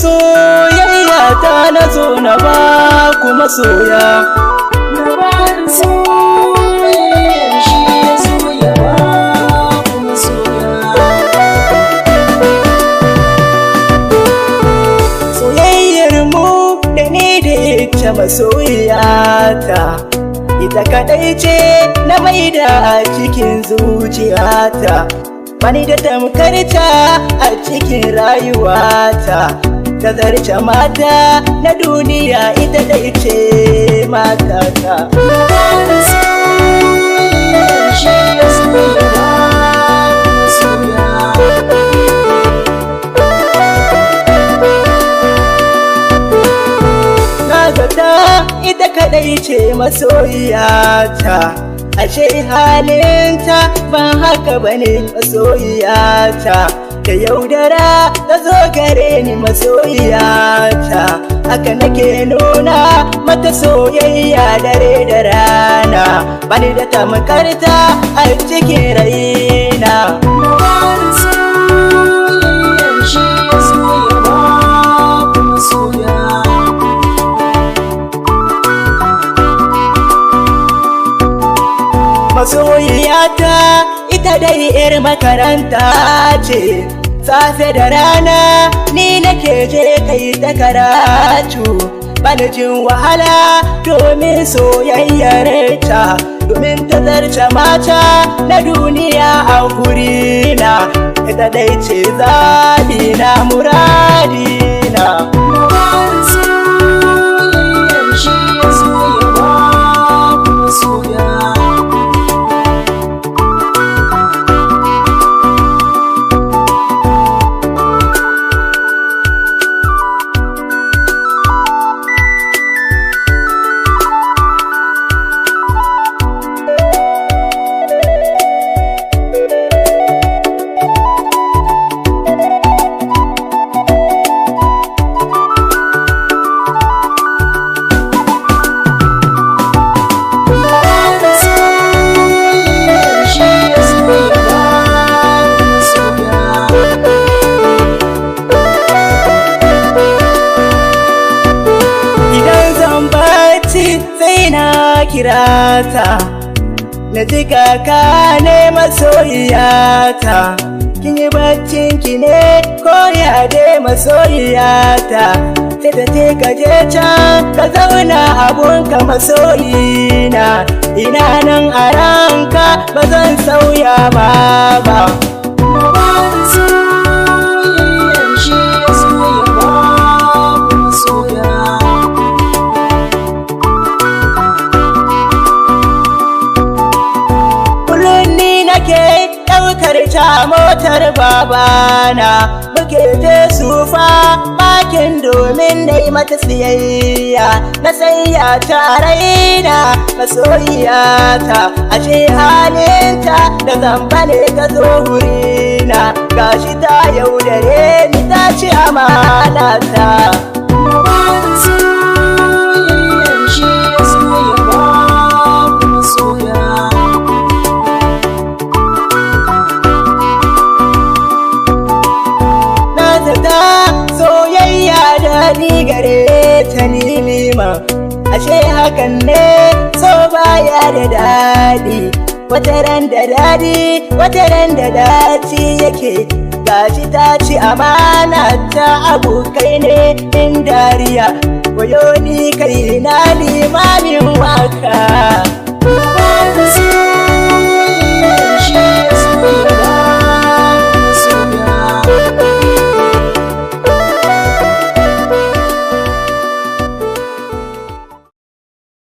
soyayya ta na zo na ba kuma soya. Labarin soyayya shi ya zo ya ba kuma soya. Soyayyar mu da ni da ita masoyiyata, ita kadai ce na maida a cikin zuciyata. Bani da tamkarta a cikin rayuwata, ta zarce mata na duniya ita dai ce matata. Labarin soyayya shi ya zo ya ba kuma soya. Na zata ita kadai ce masoyiyata, ashe halinta ba haka bane masoyiyata. Da yaudara ta zo gare ni masoyiyata, haka nake nuna mata soyayya dare da rana. Bani da tamkarta a cikin raina. Labarin soyayya shi ya zo ya ba kuma soya. Masoyiyata ita dai 'yar makaranta ce, safe da rana ni nake je kai ta karatu. Bani jin wahala domin soyayyar ta, domin ta zarce mata na duniya a gurina. Ita dai ce zaɓina muradina. Labarin soyayya shi ya zo ya ba kuma soya. Kirata na ji kaka ne masoyiyata, kin yi baccin ki ne ko ya dai masoyiyata. Sai ta ce ka je can ka zauna abunka masoyina, ina nan a ranka ba zan sauya ma ba. Labarin soyayya shi ya zo ya ba kuma soya. Ɗaukar ta motar babana muke je sufa bakin domin na yi mata siyayya. Na sayya ta raina masoyiyata, ashe halinta da zamba ne ta zo wurina. Gashi ta yaudare ni ta ci amanata. Labarin soyayya shi ya zo ya ba kuma soya. Soyayya daɗi gare ta nilima, ashe hakan ne so baya da daɗi. Wataran da daɗi wataran da daci yake, gashi ta ci amana ta abokai ne in dariya. Wayo ni kai na limamin waka.